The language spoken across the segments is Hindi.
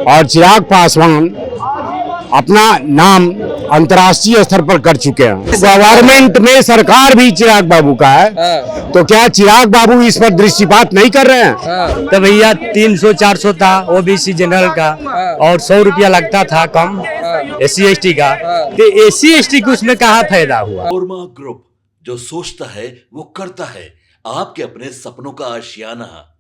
और चिराग पासवान अपना नाम अंतर्राष्ट्रीय स्तर पर कर चुके हैं। गवर्नमेंट में सरकार भी चिराग बाबू का है, तो क्या चिराग बाबू इस पर दृष्टिपात नहीं कर रहे हैं? तो भैया 300-400 था ओबीसी जनरल का और 100 रुपया लगता था कम SC ST का, तो SC ST को उसमें कहाँ फायदा हुआ? कोरमा ग्रुप, जो सोचता है वो करता है, आपके अपने सपनों का आशियाना।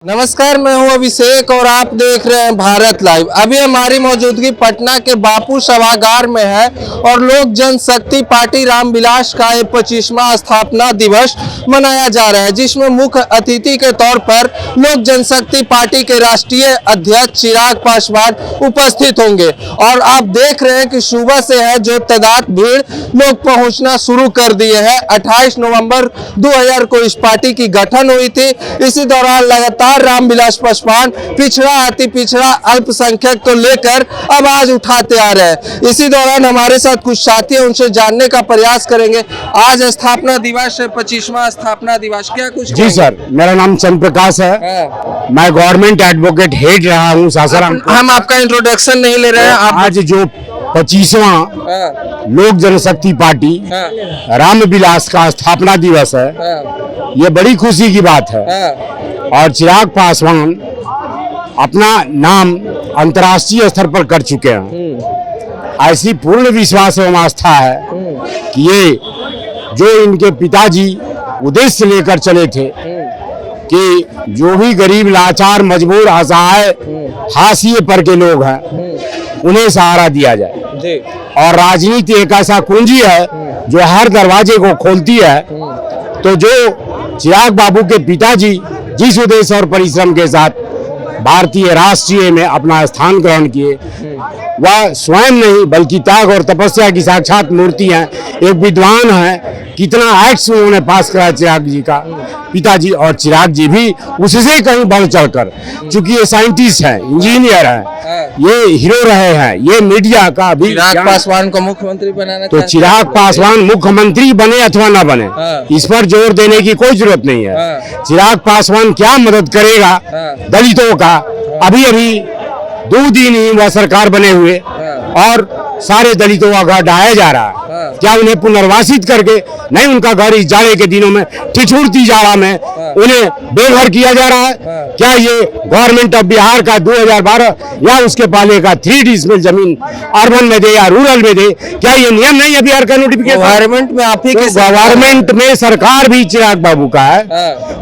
नमस्कार, मैं हूं अभिषेक और आप देख रहे हैं भारत लाइव। अभी हमारी मौजूदगी पटना के बापू सभागार में है और लोक जनशक्ति पार्टी रामविलास का 25वां स्थापना दिवस मनाया जा रहा है, जिसमें मुख्य अतिथि के तौर पर लोक जनशक्ति पार्टी के राष्ट्रीय अध्यक्ष चिराग पासवान उपस्थित होंगे। और आप देख रहे हैं कि सुबह से है जो तादाद भीड़ लोग पहुंचना शुरू कर दिए हैं। 28 नवंबर 2000 को इस पार्टी की गठन हुई थी। इसी दौरान लगातार रामविलास पासवान पिछड़ा अति पिछड़ा अल्पसंख्यक को लेकर आवाज उठाते आ रहे हैं। इसी दौरान हमारे साथ कुछ साथी हैं, उनसे जानने का प्रयास करेंगे। आज स्थापना दिवस है, 25वां स्थापना दिवस, क्या कुछ? जी सर, मेरा नाम चंद्र प्रकाश है। मैं गवर्नमेंट एडवोकेट हेड रहा हूँ सासाराम। हम आपका इंट्रोडक्शन नहीं ले रहे हैं। आज जो 25वां लोक जनशक्ति पार्टी रामविलास का स्थापना दिवस है, ये बड़ी खुशी की बात है। और चिराग पासवान अपना नाम अंतर्राष्ट्रीय स्तर पर कर चुके हैं। ऐसी पूर्ण विश्वास एवं आस्था है कि ये जो इनके पिताजी उद्देश्य लेकर चले थे कि जो भी गरीब, लाचार, मजबूर, असहाय, हाशिए पर के लोग हैं, उन्हें सहारा दिया जाए। और राजनीति एक ऐसा कुंजी है जो हर दरवाजे को खोलती है। तो जो चिराग बाबू के पिताजी जिस उद्देश्य और परिश्रम के साथ भारतीय राष्ट्रीय में अपना स्थान ग्रहण किए, वह स्वयं नहीं बल्कि त्याग और तपस्या की साक्षात मूर्ति हैं। एक विद्वान है, कितना एक्ट्स उन्होंने पास करा चिराग जी का पिताजी, और चिराग जी भी उससे कहीं बढ़ चढ़कर, चूंकि ये साइंटिस्ट हैं, इंजीनियर हैं, ये हीरो रहे हैं, ये मीडिया का भी। चिराग पासवान को मुख्यमंत्री बनाना, तो चिराग पासवान मुख्यमंत्री बने अथवा न बने, इस पर जोर देने की कोई जरूरत नहीं है। चिराग पासवान क्या मदद करेगा दलितों का? अभी अभी 2 दिन ही वह सरकार बने हुए और सारे दलितों का घर ढाया जा रहा है। क्या उन्हें पुनर्वासित करके नहीं, उनका घर इस जाड़े के दिनों में, ठिठुरती जाड़ा में उन्हें बेघर किया जा रहा है? क्या ये गवर्नमेंट ऑफ बिहार का 2012 या उसके पहले का 3 डिसमिल जमीन अर्बन में दे या रूरल में दे? क्या ये नियम नहीं है बिहार का नोटिफिकेशन? गवर्नमेंट में आप ही, गवर्नमेंट में सरकार भी चिराग बाबू का है,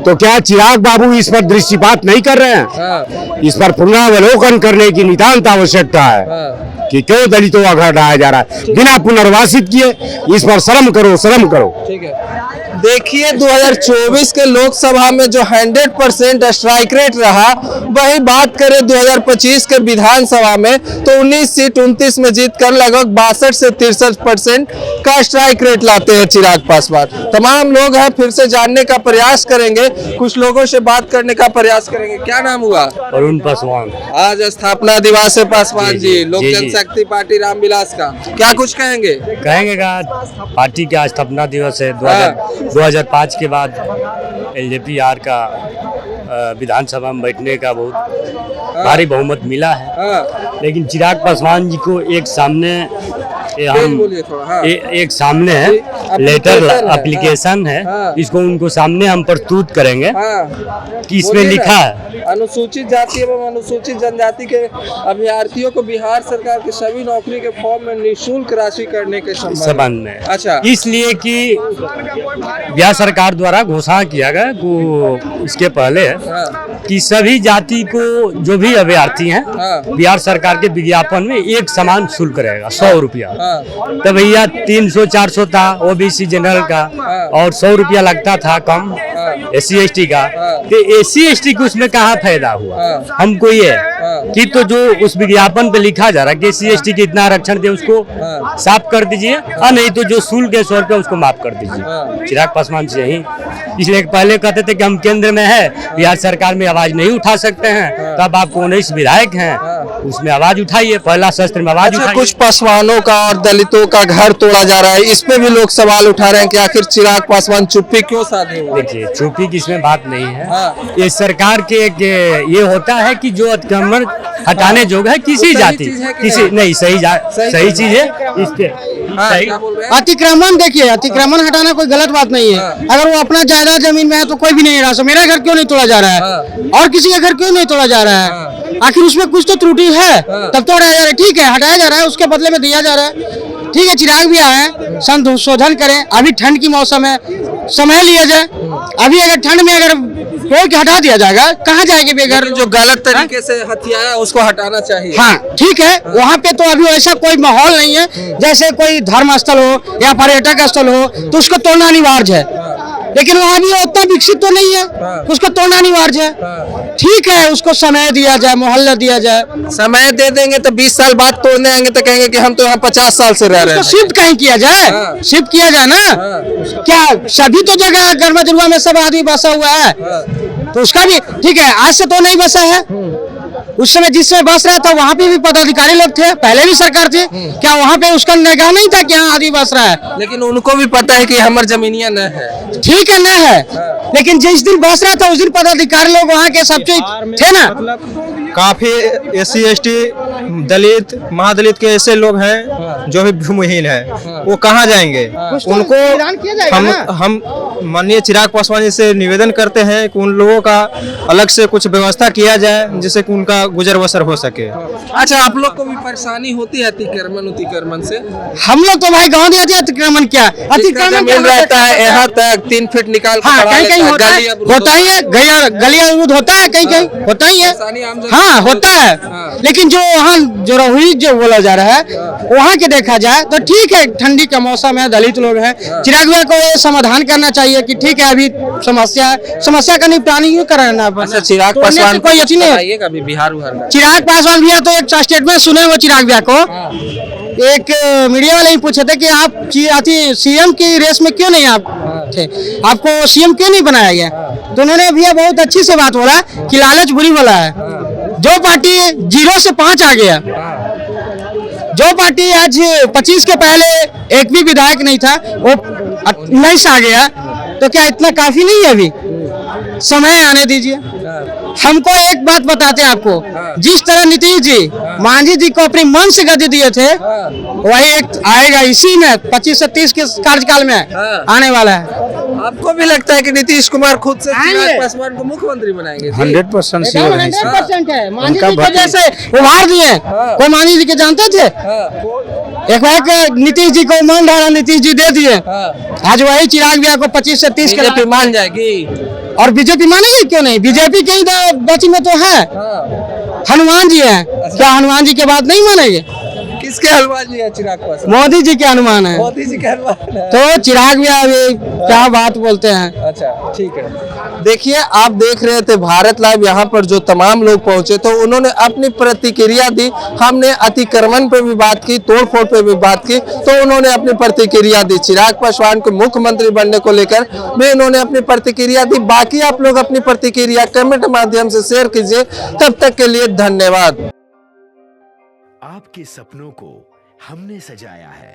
तो क्या चिराग बाबू इस पर दृष्टिपात नहीं कर रहे हैं? इस पर पुनरावलोकन करने की नितांत आवश्यकता है कि क्यों दलितों का घर ढाया जा रहा है बिना पुनर्वासित किए। इस पर शर्म करो, शर्म करो। ठीक है। देखिए 2024 के लोकसभा में जो 100% स्ट्राइक रेट रहा, वही बात करें 2025 के विधानसभा में तो 19 सीट 29 में जीतकर लगभग 62 से 63% का स्ट्राइक रेट लाते हैं चिराग पासवान। तमाम लोग हैं, फिर से जानने का प्रयास करेंगे, कुछ लोगों से बात करने का प्रयास करेंगे। क्या नाम हुआ? अरुण पासवान। आज स्थापना दिवस है पासवान जी, लोक जनशक्ति पार्टी रामविलास का, क्या कुछ कहेंगे? पार्टी का स्थापना दिवस है। 2005 के बाद LJP-R का विधानसभा में बैठने का बहुत भारी बहुमत मिला है, लेकिन चिराग पासवान जी को एक सामने एक सामने है लेटर एप्लीकेशन है, इसको उनको सामने हम प्रस्तुत करेंगे कि इसमें लिखा है अनुसूचित जाति एवं अनुसूचित जनजाति के अभ्यर्थियों को बिहार सरकार के सभी नौकरी के फॉर्म में निःशुल्क राशि करने के संबंध में। अच्छा, इसलिए कि बिहार सरकार द्वारा घोषणा किया गया इसके पहले कि सभी जाति को जो भी अभ्यर्थी हैं बिहार सरकार के विज्ञापन में एक समान शुल्क रहेगा, 100 रुपया। तो भैया 300-400 था ओबीसी जनरल का और 100 रुपया लगता था कम SC ST का, तो SC ST को उसमें कहाँ फायदा हुआ? हमको ये कि तो जो उस विज्ञापन पे लिखा जा रहा है कि SC ST के इतना आरक्षण दे, उसको साफ कर दीजिए, और नहीं तो जो शुल्क है 100 रुपया उसको माफ कर दीजिए। चिराग पासवान से यही, इसलिए पहले कहते थे कि हम केंद्र में है, बिहार सरकार में आवाज नहीं उठा सकते हैं, तब आप 19 विधायक हैं, उसमें आवाज उठाइए, पहला शस्त्र में आवाज अच्छा, उठाइए। कुछ पासवानों का और दलितों का घर तोड़ा जा रहा है, इस पे भी लोग सवाल उठा रहे हैं कि आखिर चिराग पासवान चुप्पी क्यों साधे हुए हैं? देखिए, चुप्पी की इसमें बात नहीं है। हाँ। ये सरकार के एक ये होता है कि जो अतिक्रमण हटाने जोग है किसी जाति, चीज है कि किसी नहीं, सही चीज है इसके। हाँ, सही। क्या बोल रहे हैं? अतिक्रमण, देखिए अतिक्रमण हटाना कोई गलत बात नहीं है। अगर वो अपना जायदाद जमीन में है तो कोई भी नहीं रहा। मेरा घर क्यों नहीं तोड़ा जा रहा है और किसी का घर क्यों नहीं तोड़ा जा रहा है? आखिर उसमें कुछ तो त्रुटि है, तब तोड़ा जा रहा है। ठीक है, हटाया जा रहा है, उसके बदले में दिया जा रहा है। ठीक है, चिराग भी आए, संशोधन करें। अभी ठंड की मौसम है, समय लिया जाए। अभी अगर ठंड में अगर पेड़ के हटा दिया जाएगा, कहाँ जाएंगे बेघर? जो गलत तरीके से हथियाया है, उसको हटाना चाहिए। हाँ ठीक है, वहाँ पे तो अभी ऐसा कोई माहौल नहीं है। जैसे कोई धर्म स्थल हो या पर्यटक स्थल हो तो उसको तोड़ना अनिवार्य है, लेकिन वहाँ भी उतना विकसित तो नहीं है, उसको तोड़ना अनिवार्य है। ठीक है, उसको समय दिया जाए, मोहल्ला दिया जाए। समय दे देंगे तो 20 साल बाद तोड़ने आएंगे तो कहेंगे कि हम तो यहाँ 50 साल से रह रहे उसको हैं। शिफ्ट कहीं किया जाए, शिफ्ट किया जाए ना। क्या सभी तो जगह गरमाजुआ में सब आदमी बसा हुआ है, तो उसका भी ठीक है। आज से तो नहीं बसा है, उस समय जिस समय बस रहा था वहाँ पे भी पदाधिकारी लोग थे, पहले भी सरकार थी। क्या वहाँ पे उसका निगाह नहीं था कि यहाँ आदमी बस रहा है? लेकिन उनको भी पता है कि हमारे जमीनिया न है। ठीक है, ना है, लेकिन जिस दिन बस रहा था उस दिन पदाधिकारी लोग वहाँ के सब थे ना। काफी SC ST दलित महादलित के ऐसे लोग हैं जो भी भूमिहीन है, वो कहाँ जाएंगे? उनको ऐलान किया जाएगा ना। हम माननीय चिराग पासवान जी से निवेदन करते हैं कि उन लोगों का अलग से कुछ व्यवस्था किया जाए जिससे कि उनका गुजर बसर हो सके। अच्छा, आप लोग को भी परेशानी होती है अतिक्रमण से? हम लोग तो भाई गाँव दिया थे, अतिक्रमण क्या अतिक्रमण जमीन रहता है यहाँ तक 3 फीट निकाल के हाँ, पड़ा कहीं कहीं लेता होता है, है, गली होता ही है, गलियां अवरुद्ध होता है, कहीं कहीं होता ही परेशानी आम है। जनता हाँ को होता है, लेकिन जो वहाँ जो रहुई जो बोला जा रहा है वहाँ के देखा जाए तो ठीक है, ठंडी का मौसम है, दलित लोग हैं। चिराग भैया को ये समाधान करना चाहिए कि ठीक है, अभी समस्या का निपटान ही कराना। अच्छा, चिराग तोड़ने से पासवान कोई यकीन नहीं है। बताइएगा अभी बिहार में। चिराग पासवान भैया तो एक स्टेटमेंट सुने वो चिराग भैया को, एक मीडिया वाले ही पूछे थे कि आप CM की रेस में क्यों नहीं आप थे, आपको CM क्यों नहीं बनाया गया? तो उन्होंने भैया बहुत अच्छी से बात बोला कि लालच बुरी वाला है। जो पार्टी 0 से 5 आ गया, जो पार्टी आज 25 के पहले एक भी विधायक नहीं था वो 19 आ गया, तो क्या इतना काफी नहीं है? अभी समय आने दीजिए। हमको एक बात बताते हैं आपको, जिस तरह नीतीश जी मांझी जी को अपने मन से गद्दी दिए थे, वही एक आएगा इसी में 25 से 30 के कार्यकाल में आने वाला है। आपको भी लगता है कि नीतीश कुमार खुद से चिराग पासवान को मुख्यमंत्री बनाएंगे? 100% श्योर है। 100% है। मांझी जी को जैसे उभार दिए, कोई मांझी जी के जानते थे? एक बार नीतीश जी को मान डाला, नीतीश जी दे दिए। आज वही चिराग भैया को 25 से 30 बीजेपी मान जाएगी और बीजेपी मानेगी क्यों नहीं? बीजेपी के ही बची में तो है, हनुमान जी हैं। क्या हनुमान जी के बात नहीं मानेंगे? किसके हलवा जी है चिराग पासवान? मोदी जी के हनुमान है। मोदी जी के हलवा है। तो चिराग भी अभी क्या बात बोलते हैं। अच्छा, ठीक है। देखिए, आप देख रहे थे भारत लाइव, यहाँ पर जो तमाम लोग पहुंचे तो उन्होंने अपनी प्रतिक्रिया दी। हमने अतिक्रमण पे भी बात की, तोड़फोड़ पे भी बात की, तो उन्होंने अपनी प्रतिक्रिया दी। चिराग पासवान को मुख्यमंत्री बनने को लेकर भी उन्होंने अपनी प्रतिक्रिया दी। बाकी आप लोग अपनी प्रतिक्रिया कमेंट माध्यम से शेयर कीजिए। तब तक के लिए धन्यवाद। आपके सपनों को हमने सजाया है,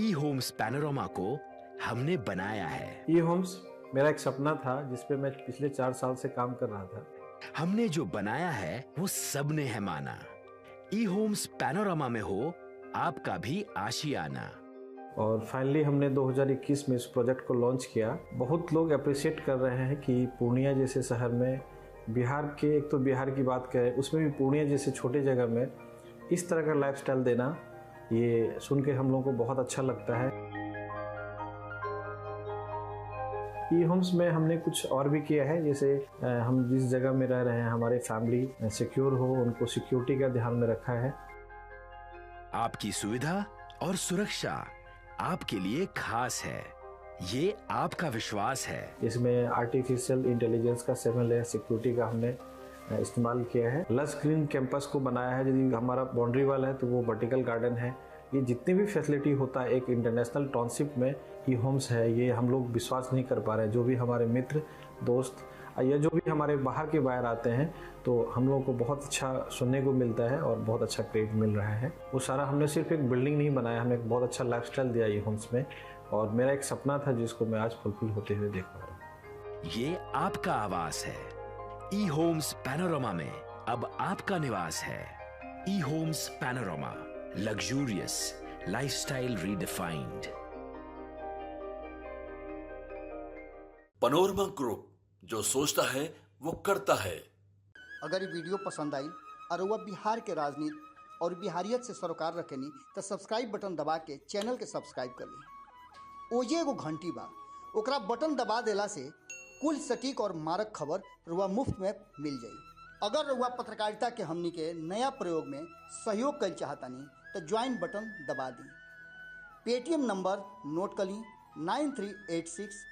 ई-होम्स पैनोरमा को हमने बनाया है। ई-होम्स मेरा एक सपना था जिसपे मैं पिछले 4 साल से काम कर रहा था। हमने जो बनाया है वो सबने है माना। ई-होम्स पैनोरमा में हो आपका भी आशियाना। और फाइनली हमने 2021 में इस प्रोजेक्ट को लॉन्च किया। बहुत लोग अप्रिशिएट कर रहे हैं कि पूर्णिया जैसे शहर में, बिहार के, एक तो बिहार की बात करें उसमें भी पूर्णिया जैसे छोटे जगह में इस तरह का लाइफस्टाइल देना, ये सुन के हम लोगों को बहुत अच्छा लगता है। ई-होम्स में हमने कुछ और भी किया है, जैसे हम जिस जगह में रह रहे हैं हमारे फैमिली सिक्योर हो, उनको सिक्योरिटी का ध्यान में रखा है। आपकी सुविधा और सुरक्षा आपके लिए खास है, ये आपका विश्वास है। इसमें आर्टिफिशियल इंटेलिजेंस का 7 लेयर सिक्योरिटी का हमने इस्तेमाल किया है। लस ग्रीन कैंपस को बनाया है। यदि हमारा बाउंड्री वाल है तो वो वर्टिकल गार्डन है। ये जितनी भी फैसिलिटी होता है एक इंटरनेशनल टाउनशिप में ई-होम्स है, ये हम लोग विश्वास नहीं कर पा रहे हैं। जो भी हमारे मित्र दोस्त या जो भी हमारे बाहर के बायर आते हैं तो हम लोगों को बहुत अच्छा सुनने को मिलता है और बहुत अच्छा क्रेडिट मिल रहा है। वो सारा हमने सिर्फ एक बिल्डिंग नहीं बनाया, हमें एक बहुत अच्छा लाइफस्टाइल दिया ये होम्स में, और मेरा एक सपना था जिसको मैं आज फुलफिल होते हुए देख पा रहा हूँ। ये आपका आवास है। ई होम्स पैनोरमा में अब आपका निवास है। E Homes Panorama, luxurious lifestyle redefined. Panorama group, जो सोचता है वो करता है। अगर ये वीडियो पसंद आई और वह बिहार के राजनीति और बिहारियत से सरोकार रखेनी तो सब्सक्राइब बटन दबा के चैनल के सब्सक्राइब कर ली। ओजे एगो घंटी बा, ओकरा बटन दबा देला से कुल सटीक और मारक खबर रुआ मुफ्त में मिल जाई। अगर रुआ पत्रकारिता के हमनी के नया प्रयोग में सहयोग कर चाहतानी तो ज्वाइन बटन दबा दी। पेटीएम नंबर नोट कर ली 9386